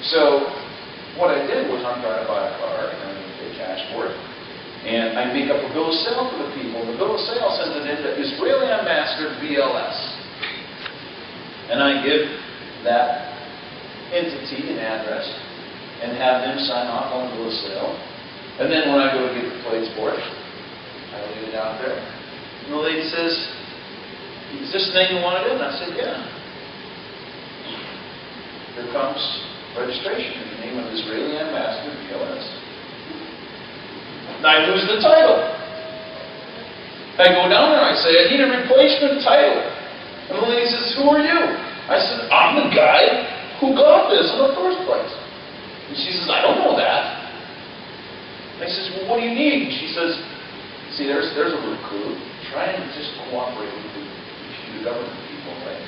So what I did was I'm trying to buy a car, and I'm going to pay cash for it. And I make up a bill of sale for the people. The bill of sale sends it into Israeli Ambassador BLS. And I give that entity an address and have them sign off on the bill of sale. And then when I go to get the plates for it, I leave it out there. And the lady says, "Is this the name you wanted in?" And I said, "Yeah." Here comes registration in the name of Israeli Ambassador BLS. And I lose the title. I go down there, I say, "I need a replacement title." And the lady says, "Who are you?" I said, "I'm the guy who got this in the first place." And she says, "I don't know that." I says, "Well, what do you need?" And she says, "See, there's a little clue. Try and just cooperate with the government people, right?"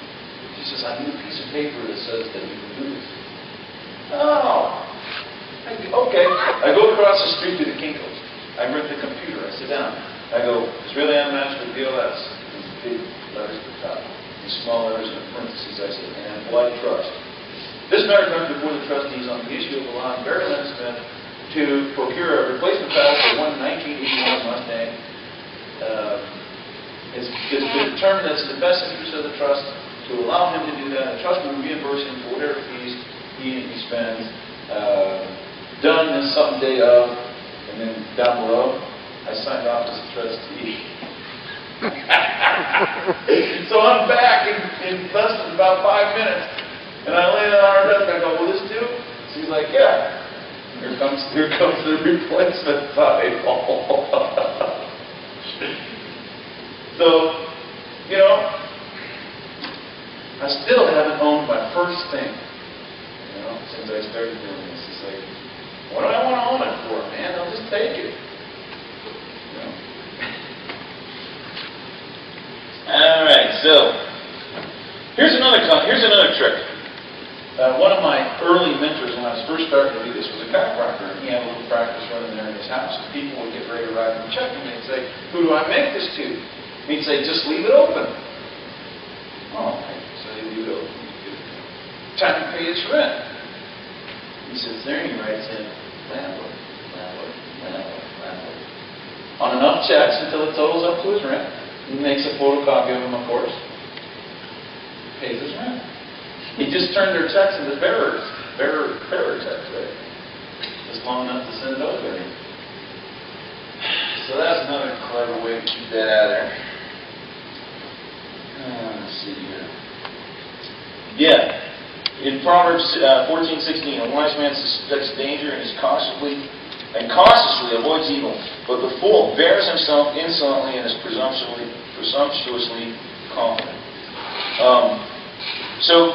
She says, "I need a piece of paper that says that you can do this." Oh, okay. I go across the street to the Kinko's. I rent the computer. I sit down. I go, "Israeli Ambassador BLS." These big letters at the top. These small letters in parentheses. I said, "And blood trust. This matter comes before the trustees on the issue of allowing Barry Leonard Smith to procure a replacement title for one 1981 Mustang. It's been determined that it's in the best interest of the trust to allow him to do that. The trust will reimburse him for whatever fees he spends. Done this something day of," and then down below, I signed off as a trustee. So I'm back in less than about 5 minutes, and I lay on our desk. I go, "Will this do?" She's like, "Yeah." Here comes the replacement title. So, you know, I still haven't owned my first thing, you know, since I started doing this. It's like, what do I want to own it for, man? I'll just take it. You know? All right, so here's another trick. One of my early mentors when I was first starting to do this was a chiropractor, and he had a little practice running there in his house. And people would get ready to write him a check, and they'd say, "Who do I make this to?" And he'd say, "Just leave it open." Oh, okay. So they leave it open. Time to pay his rent. He sits there and he writes in landlord, landlord, landlord, landlord, on enough checks until it totals up to his rent. He makes a photocopy of them, of course. Pays his rent. He just turned their checks into bearer checks, right? Just long enough to send it over. So that's another clever way to keep that out of there. Let's see here. Yeah. In Proverbs 14:16, a wise man suspects danger and cautiously avoids evil, but the fool bears himself insolently and is presumptuously confident. So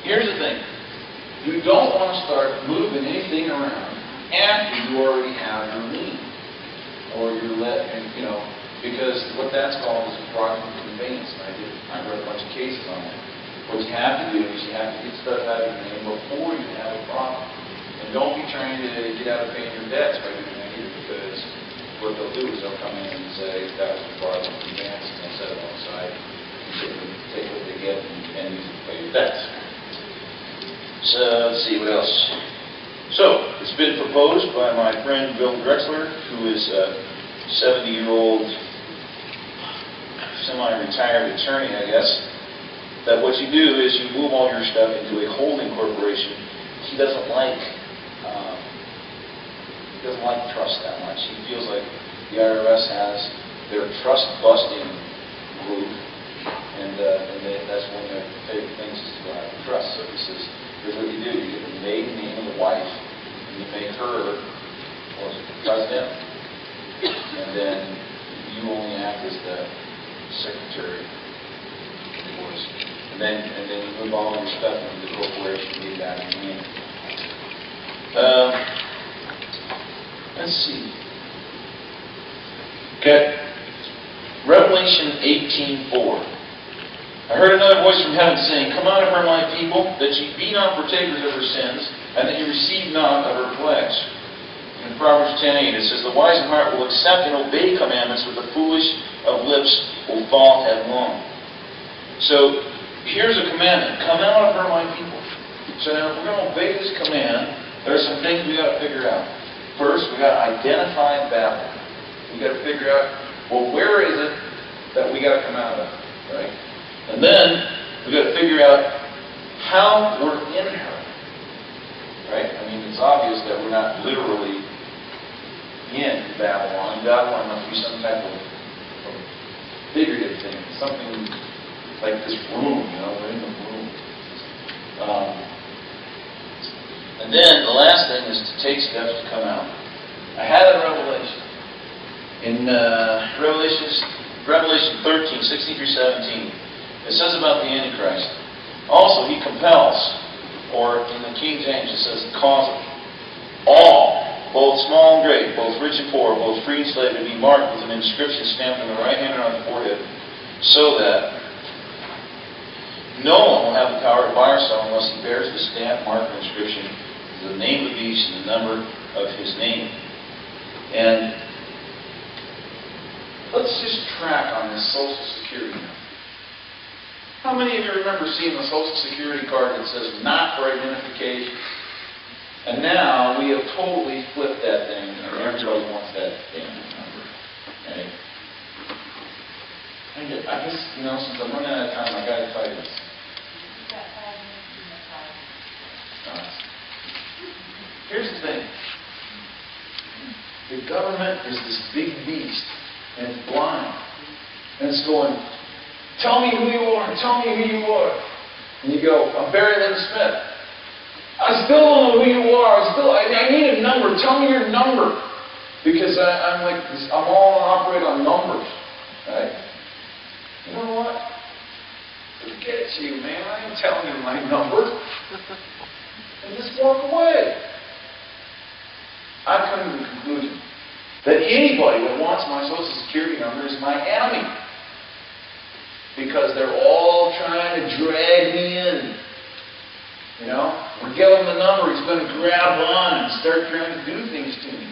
here's the thing: you don't want to start moving anything around after you already have your lien or your because what that's called is a fraudulent conveyance. I read a bunch of cases on that. What you have to do is you have to get stuff out of your name before you have a problem. And don't be trying to get out of paying your debts by doing that either, because what they'll do is they'll come in and say that was a fraudulent conveyance, and they'll set it on the side and take what they get and use it to pay your debts. So let's see what else. So it's been proposed by my friend Bill Drexler, who is a 70-year-old semi-retired attorney, I guess, that what you do is you move all your stuff into a holding corporation. He doesn't like trust that much. He feels like the IRS has their trust-busting group, and that's one of their favorite things is to go out and trust. So he says, here's what you do: you get the maiden name of the wife, and you make her president, and then you only act as the secretary. And then you move all your stuff into the corporation and get that in your name. Let's see. Okay. Revelation 18:4. I heard another voice from heaven saying, "Come out of her, my people, that ye be not partakers of her sins, and that ye receive not of her plagues." In Proverbs 10:8 it says, "The wise in heart will accept and obey commandments, but the foolish of lips will fall headlong." So here's a commandment: come out of her, my people. So now, if we're going to obey this command, there are some things we got to figure out. First, we got to identify Babel. We got to figure out, well, where is it that we got to come out of, right? And then we got to figure out how we're in her, right? I mean, it's obvious that we're not literally in Babylon. Babylon must be some type of figurative thing, something like this room, we're in the room. And then the last thing is to take steps to come out. I had a revelation. In Revelation 13, 16 through 17, it says about the Antichrist. Also, he compels, or in the King James it says causes, all, both small and great, both rich and poor, both free and slave, to be marked with an inscription stamped on the right hand or on the forehead, so that no one will have the power to buy or sell unless he bears the stamp, mark, or inscription, the name of the beast and the number of his name. And let's just track on this Social Security number. How many of you remember seeing the Social Security card that says not for identification? And now we have totally flipped that thing, and everybody wants that damn number. Okay? I guess, since I'm running out of time, I got to tell you this. Here's the thing. The government is this big beast, and it's blind. And it's going, tell me who you are, tell me who you are. And you go, I'm Barry Lynn Smith. I still don't know who you are. I need a number. Tell me your number. Because I'm all operate on numbers. Right? You know what? Forget you, man. I ain't telling you my number. And just walk away. I've come to the conclusion that anybody that wants my Social Security number is my enemy. Because they're all trying to drag me in. Or give him the number, he's going to grab on and start trying to do things to me.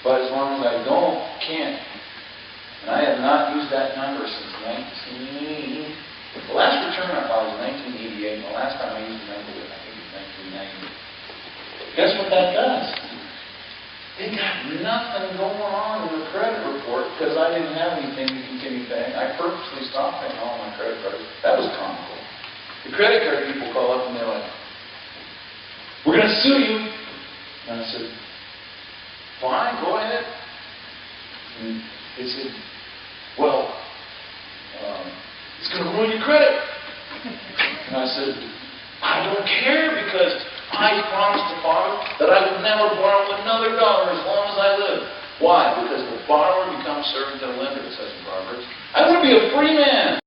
But as long as I can't. And I have not used that number since the last return I filed was 1988. The last time I used the number was, I think, 1990. Guess what that does? They got nothing going on in the credit report because I didn't have anything to continue paying. I purposely stopped paying all my credit cards. That was comical. The credit card people call up and they're like, we're going to sue you. And I said, fine, go ahead. And they said, well, it's going to ruin your credit. And I said, I don't care because I promised the Father that I would never borrow another dollar as long as I live. Why? Because the borrower becomes servant to the lender, it says in Proverbs. I want to be a free man.